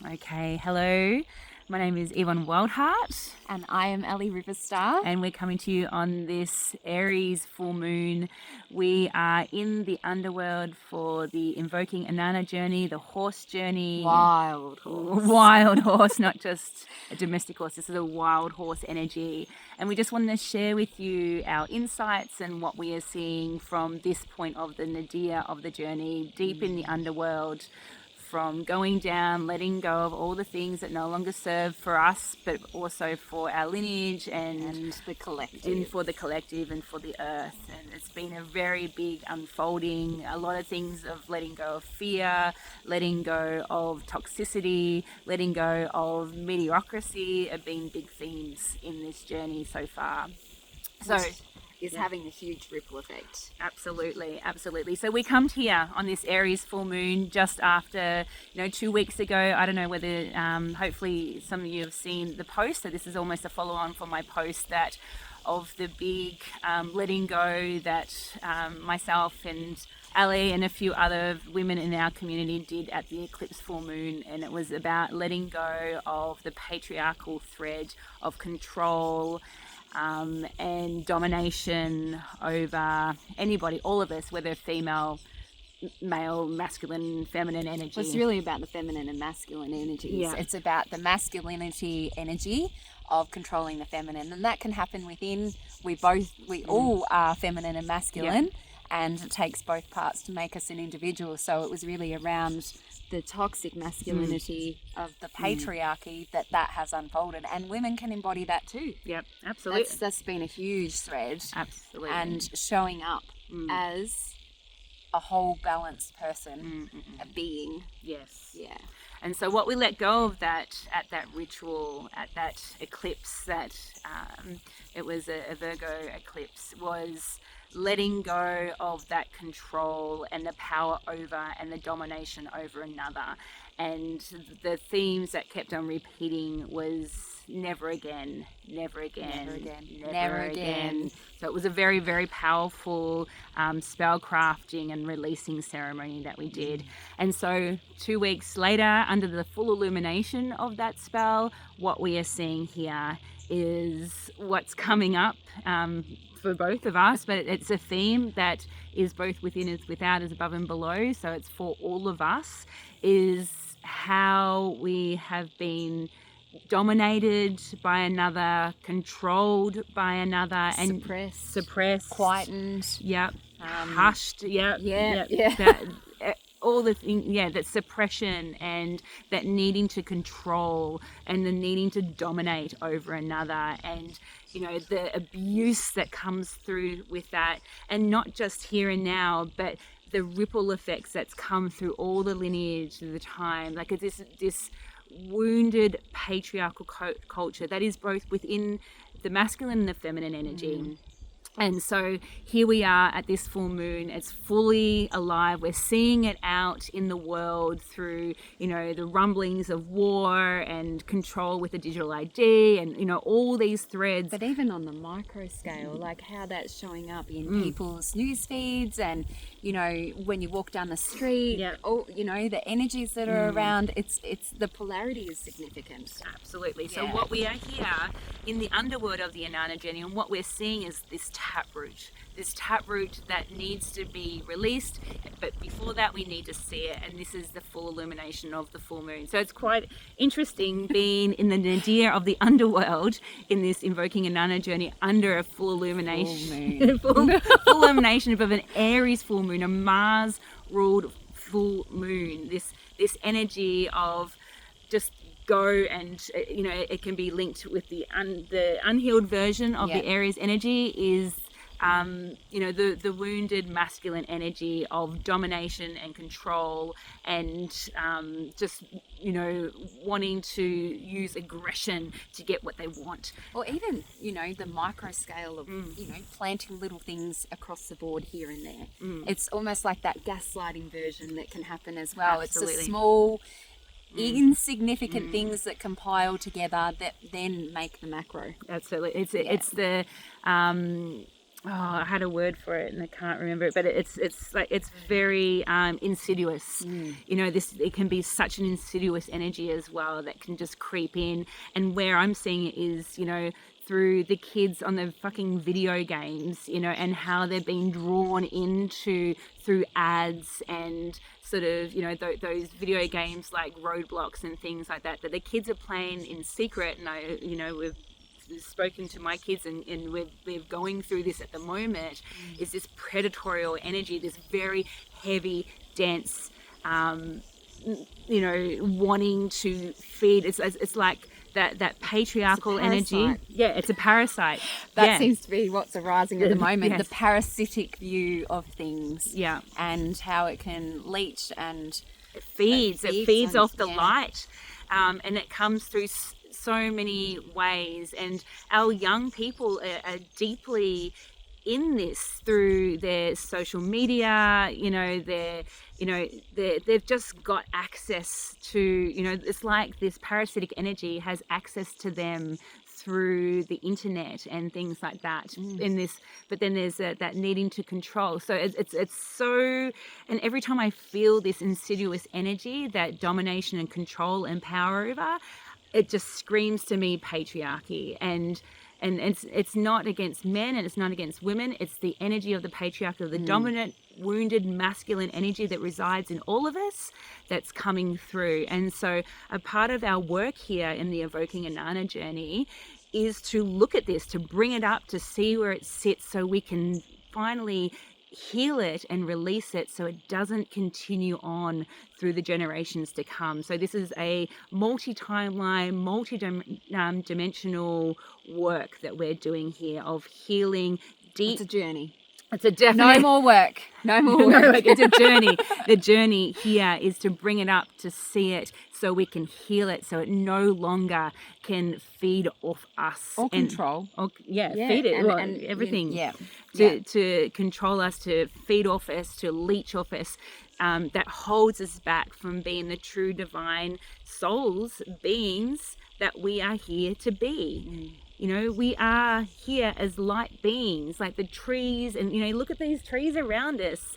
Okay, hello. My name is Yvonne Wildheart, And I am Ellie Riverstar. and we're coming to you on this Aries full moon. We are in the underworld for the Invoking Inanna Journey, the horse journey. Wild horse. Wild horse, not just a domestic horse. This is a wild horse energy. And we just wanted to share with you our insights and what we are seeing from this point of the nadir of the journey, deep in the underworld, from going down, letting go of all the things that no longer serve for us, but also for our lineage And the collective. and for the collective and for the earth. And it's been a very big unfolding, a lot of things of letting go of fear, letting go of toxicity, letting go of mediocrity have been big themes in this journey so far. So Is having a huge ripple effect. Absolutely. So we come here on this Aries full moon just after, 2 weeks ago. I don't know whether, hopefully some of you have seen the post. So this is almost a follow on from my post that of the big letting go that myself and Ali and a few other women in our community did at the eclipse full moon, and it was about letting go of the patriarchal thread of control and domination over anybody, all of us, whether female, male, masculine, feminine energy. Well, it's really about the feminine and masculine energies. Yeah. It's about the masculinity energy of controlling the feminine, and that can happen within. We all are feminine and masculine, and it takes both parts to make us an individual. So it was really around the toxic masculinity of the patriarchy that has unfolded, and women can embody that too. Yep, absolutely. That's been a huge thread. Absolutely. And showing up as a whole balanced person, a being. Yes. Yeah. And so what we let go of that at that ritual, at that eclipse, that it was a Virgo eclipse, was letting go of that control and the power over and the domination over another. And the themes that kept on repeating was never again, never again, Never again, never again. So it was a very, very powerful spell crafting and releasing ceremony that we did. And so 2 weeks later, under the full illumination of that spell, what we are seeing here is what's coming up for both of us, but it's a theme that is both within as without, as above and below. So it's for all of us, is how we have been dominated by another, controlled by another, and suppressed, quietened, hushed, all the things, that suppression and that needing to control and the needing to dominate over another, and the abuse that comes through with that, and not just here and now, but the ripple effects that's come through all the lineage of the time, like this wounded patriarchal culture that is both within the masculine and the feminine energy. And so here we are at this full moon. It's fully alive. We're seeing it out in the world through, the rumblings of war and control with the digital ID and, all these threads. But even on the micro scale, like how that's showing up in people's news feeds and, when you walk down the street, all, the energies that are around, it's the polarity is significant. Absolutely. So what we are here in the underworld of the Inanna Journey, and what we're seeing is this taproot that needs to be released, but before that we need to see it, and this is the full illumination of the full moon. So it's quite interesting being in the nadir of the underworld in this Invoking Inanna Journey under a full illumination, full illumination of an Aries full moon, a Mars ruled full moon, this energy of just go, and it can be linked with the unhealed version of the Aries energy is the wounded masculine energy of domination and control, and just wanting to use aggression to get what they want. Or even the micro scale of planting little things across the board here and there. It's almost like that gaslighting version that can happen as well. Absolutely. It's a small insignificant things that compile together that then make the macro. Absolutely. It's the I had a word for it and I can't remember it, but it's like it's very insidious. You know, it can be such an insidious energy as well that can just creep in. And where I'm seeing it is, you know, through the kids on the fucking video games, you know, and how they're being drawn into through ads and sort of, you know, those video games like Roblox and things like that the kids are playing in secret. And we've spoken to my kids and we're going through this at the moment, is this predatorial energy, this very heavy, dense, wanting to feed. It's like that patriarchal energy. Yeah, it's a parasite. That seems to be what's arising at the moment. Yes. The parasitic view of things. Yeah. And how it can leach and it feeds off the light. And it comes through so many ways, and our young people are deeply in this through their social media. They've just got access to, it's like this parasitic energy has access to them through the internet and things like that. But then there's that needing to control. So it's so, and every time I feel this insidious energy, that domination and control and power over, it just screams to me patriarchy. And it's not against men and it's not against women. It's the energy of the patriarchy, of the dominant, wounded, masculine energy that resides in all of us that's coming through. And so a part of our work here in the Invoking Inanna Journey is to look at this, to bring it up, to see where it sits, so we can finally heal it and release it so it doesn't continue on through the generations to come. So this is a multi-timeline, multi-dimensional work that we're doing here of healing deep. It's a journey. It's a definite... No more work. It's a journey. The journey here is to bring it up, to see it, so we can heal it, so it no longer can feed off us. Or control. Feed it. And everything. To control us, to feed off us, to leech off us. That holds us back from being the true divine souls, beings that we are here to be. We are here as light beings, like the trees, and look at these trees around us.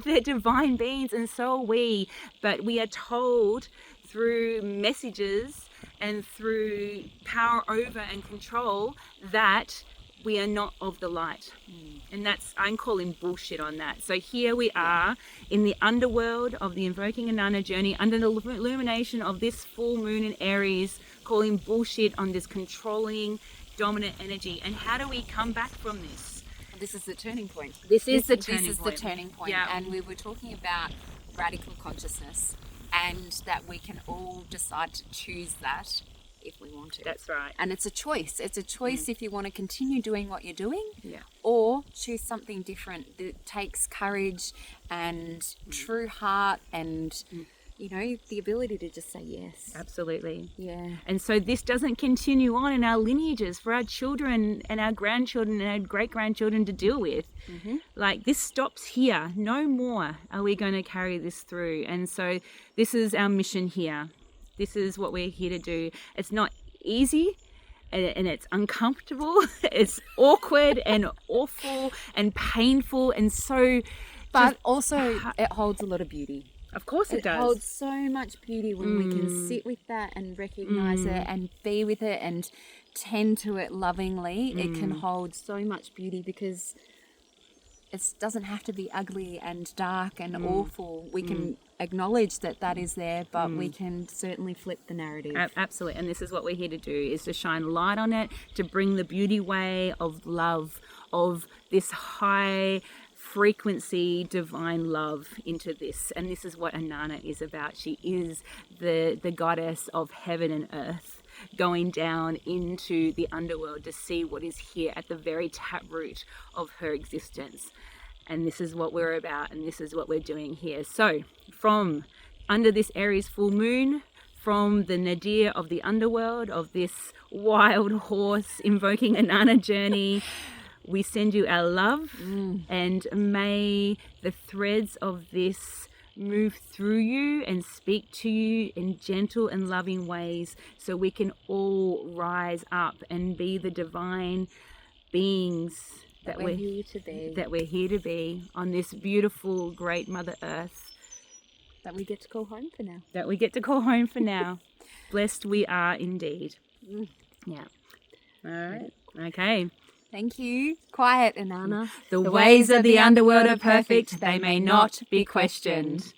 They're divine beings, and so are we. But we are told through messages and through power over and control that we are not of the light. And I'm calling bullshit on that. So here we are in the underworld of the Invoking Inanna Journey, under the illumination of this full moon in Aries, calling bullshit on this controlling, dominant energy. And how do we come back from this? This is the turning point. This is the turning point. Yeah. And we were talking about radical consciousness, and that we can all decide to choose that if we want to. That's right. And it's a choice. It's a choice if you want to continue doing what you're doing, or choose something different that takes courage and true heart and the ability to just say yes. Absolutely. Yeah. And so this doesn't continue on in our lineages for our children and our grandchildren and our great-grandchildren to deal with. Like, this stops here. No more are we going to carry this through. And so this is our mission here. This is what we're here to do. It's not easy, and it's uncomfortable. It's awkward and awful and painful, and so... But also it holds a lot of beauty. Of course it does. It holds so much beauty when we can sit with that and recognize it and be with it and tend to it lovingly. It can hold so much beauty, because it doesn't have to be ugly and dark and awful. We can acknowledge that is there, but we can certainly flip the narrative. Absolutely. And this is what we're here to do, is to shine light on it, to bring the beauty way of love, of this high frequency divine love into this. And this is what Inanna is about. She is the goddess of heaven and earth, going down into the underworld to see what is here at the very taproot of her existence. And this is what we're about, and this is what we're doing here. So from under this Aries full moon, from the nadir of the underworld, of this wild horse Invoking Inanna journey, we send you our love, and may the threads of this move through you and speak to you in gentle and loving ways, so we can all rise up and be the divine beings that we're here to be. that we're here to be on this beautiful, great Mother Earth. That we get to call home for now. That we get to call home for now. Blessed we are indeed. Yeah. All right. Okay. Thank you. Quiet, Inanna. The ways of the underworld are perfect, they may not be questioned.